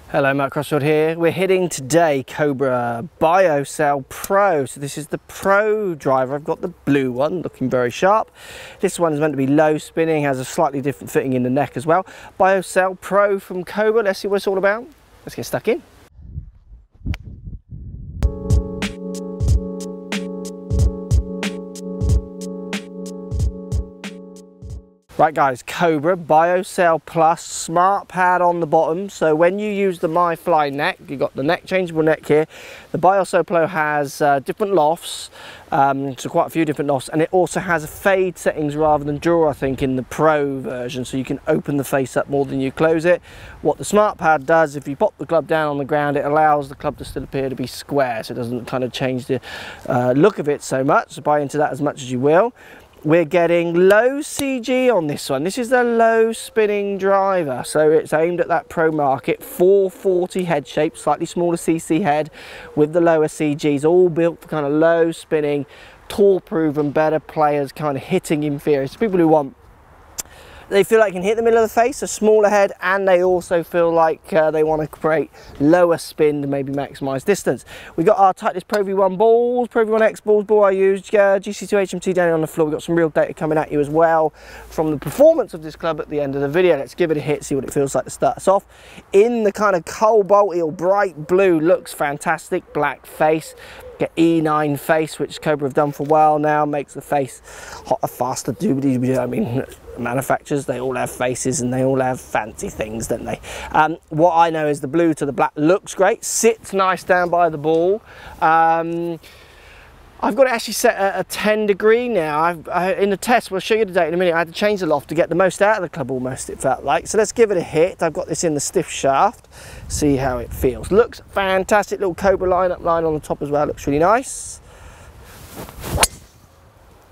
Hello, Mark Crossfield here. We're hitting today Cobra Bio Cell Pro. So this is the Pro driver. I've got the blue one, looking very sharp. This one is meant to be low spinning, has a slightly different fitting in the neck as well. Bio Cell Pro from Cobra. Let's see what it's all about. Let's get stuck in. Right guys, Cobra Bio Cell Plus smart pad on the bottom. So when you use the MyFly neck, you've got the neck changeable neck here. The Bio Cell Pro has different lofts, so quite a few different lofts, and it also has a fade settings rather than draw, I think, in the Pro version, so you can open the face up more than you close it. What the smart pad does, if you pop the club down on the ground, it allows the club to still appear to be square, so it doesn't kind of change the look of it so much. So buy into that as much as you will. We're getting low CG on this one. This is the low spinning driver, so it's aimed at that pro market. 440 head shape, slightly smaller CC head with the lower CGs, all built for kind of low spinning, tour proven, better players, kind of hitting inferior. So people who want, they feel like they can hit the middle of the face, a smaller head, and they also feel like they want to create lower spin to maybe maximise distance. We got our Titleist Pro V1 balls, Pro V1 X balls, ball I used, GC2 HMT down on the floor. We've got some real data coming at you as well from the performance of this club at the end of the video. Let's give it a hit, see what it feels like to start us off. In the kind of cobalty or bright blue, looks fantastic, black face. Get E9 face, which Cobra have done for a while now, makes the face hotter, faster, doobity. I mean, manufacturers, they all have faces and they all have fancy things, don't they? What I know is the blue to the black looks great, sits nice down by the ball. I've got it actually set at a 10 degree now. In the test, we'll show you the data in a minute, I had to change the loft to get the most out of the club almost, it felt like. So let's give it a hit. I've got this in the stiff shaft, see how it feels. Looks fantastic, little Cobra line on the top as well, looks really nice.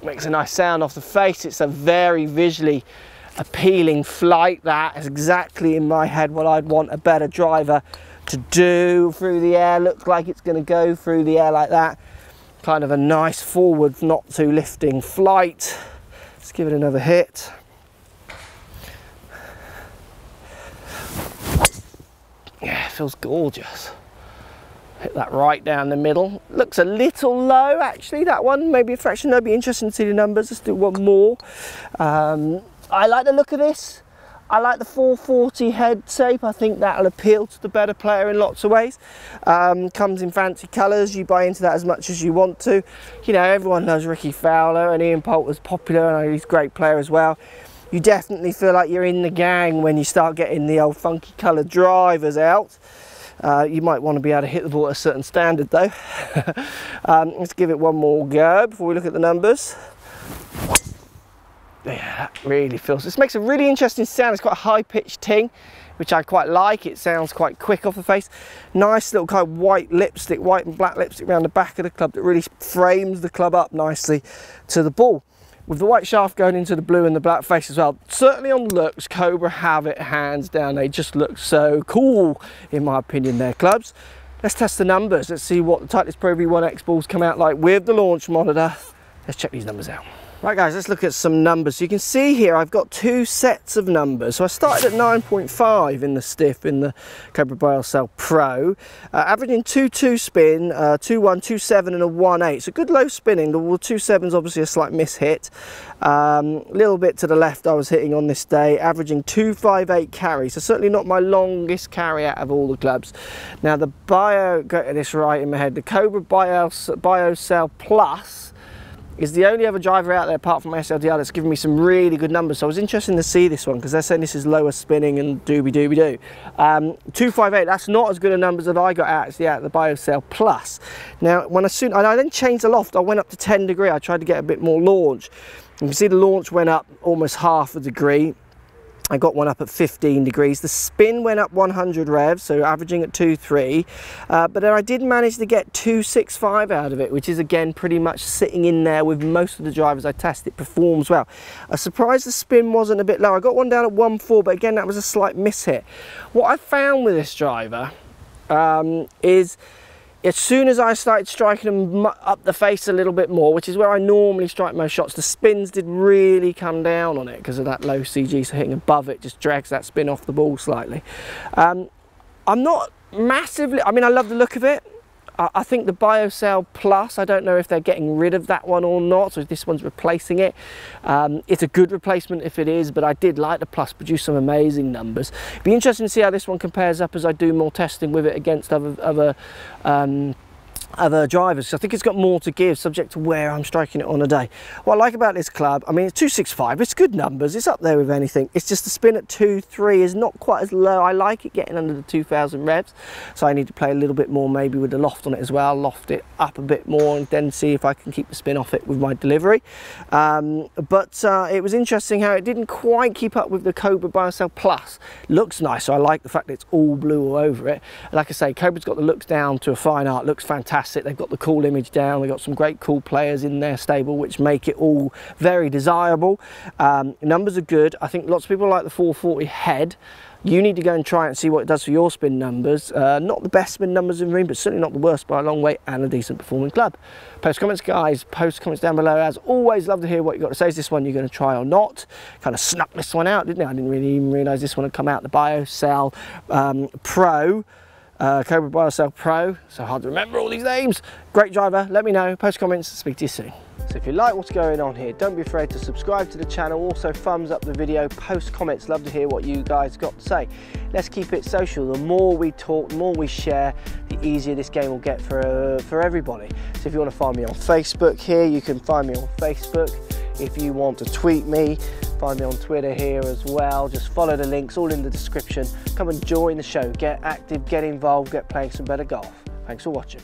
Makes a nice sound off the face. It's a very visually appealing flight. That is exactly in my head what I'd want a better driver to do through the air. Looks like it's going to go through the air like that. Kind of a nice forward, not too lifting flight. Let's give it another hit. Yeah, it feels gorgeous. Hit that right down the middle. Looks a little low actually, that one, maybe a fraction. It'll be interesting to see the numbers. Let's do one more. I like the look of this. I like the 440 head shape. I think that'll appeal to the better player in lots of ways. Comes in fancy colours. You buy into that as much as you want to. You know, everyone knows Ricky Fowler, and Ian Poulter's popular, and he's a great player as well. You definitely feel like you're in the gang when you start getting the old funky coloured drivers out. You might want to be able to hit the ball at a certain standard though. Let's give it one more go before we look at the numbers. Yeah, that really feels, this makes a really interesting sound. It's quite a high-pitched ting, which I quite like. It sounds quite quick off the face. Nice little kind of white lipstick, white and black lipstick around the back of the club that really frames the club up nicely to the ball. With the white shaft going into the blue and the black face as well. Certainly on looks, Cobra have it hands down. They just look so cool, in my opinion, their clubs. Let's test the numbers. Let's see what the Titleist Pro V1 X balls come out like with the launch monitor. Let's check these numbers out. Right guys, let's look at some numbers. So you can see here I've got two sets of numbers. So I started at 9.5 in the stiff in the Cobra Bio Cell Pro, averaging 2.2 spin, 2.1, 2.7 and a 1.8. So good low spinning. The 2.7 is obviously a slight miss hit. A little bit to the left I was hitting on this day, averaging 2.58 carry. So certainly not my longest carry out of all the clubs. Now the get this right in my head, the Cobra Bio Cell Plus is the only other driver out there apart from my SLDR that's given me some really good numbers. So I was interested to see this one because they're saying this is lower spinning and doobie-doobie-doo. 2.58, that's not as good a numbers as I got actually out of the Bio Cell Plus. Now, I then changed the loft, I went up to 10 degree, I tried to get a bit more launch. You can see the launch went up almost half a degree. I got one up at 15 degrees. The spin went up 100 revs, so averaging at 2.3. But then I did manage to get 2.65 out of it, which is again pretty much sitting in there with most of the drivers I test. It performs well. I'm surprised the spin wasn't a bit low. I got one down at 1.4, but again that was a slight miss hit. What I found with this driver is as soon as I started striking them up the face a little bit more, which is where I normally strike most shots, the spins did really come down on it because of that low CG, so hitting above it just drags that spin off the ball slightly. I'm not massively, I mean, I love the look of it. I think the Bio Cell Plus, I don't know if they're getting rid of that one or not, so this one's replacing it. It's a good replacement if it is, but I did like the Plus, produce some amazing numbers. Be interesting to see how this one compares up as I do more testing with it against other drivers. So I think it's got more to give, subject to where I'm striking it on a day. What I like about this club, I mean, it's 265, it's good numbers, it's up there with anything. It's just the spin at 2.3 is not quite as low. I like it getting under the 2,000 revs, so I need to play a little bit more maybe with the loft on it as well, loft it up a bit more and then see if I can keep the spin off it with my delivery. It was interesting how it didn't quite keep up with the Cobra Bio Cell Plus. Looks nice, so I like the fact that it's all blue all over it. Like I say, Cobra's got the looks down to a fine art, looks fantastic. They've got the cool image down, they've got some great cool players in their stable which make it all very desirable. Numbers are good. I think lots of people like the 440 head. You need to go and try it and see what it does for your spin numbers. Not the best spin numbers in the ring, but certainly not the worst by a long way, and a decent performing club. Post comments, guys, post comments down below. As always, love to hear what you've got to say. Is this one you're going to try or not? Kind of snuck this one out, didn't I? I didn't really even realise this one had come out, the Bio Cell Pro. Cobra Bio Cell Pro, so hard to remember all these names. Great driver, let me know, post comments, speak to you soon. So if you like what's going on here, don't be afraid to subscribe to the channel, also thumbs up the video, post comments, love to hear what you guys got to say. Let's keep it social. The more we talk, the more we share, the easier this game will get for everybody. So if you want to find me on Facebook here, you can find me on Facebook. If you want to tweet me, find me on Twitter here as well. Just follow the links, all in the description. Come and join the show, get active, get involved, get playing some better golf. Thanks for watching.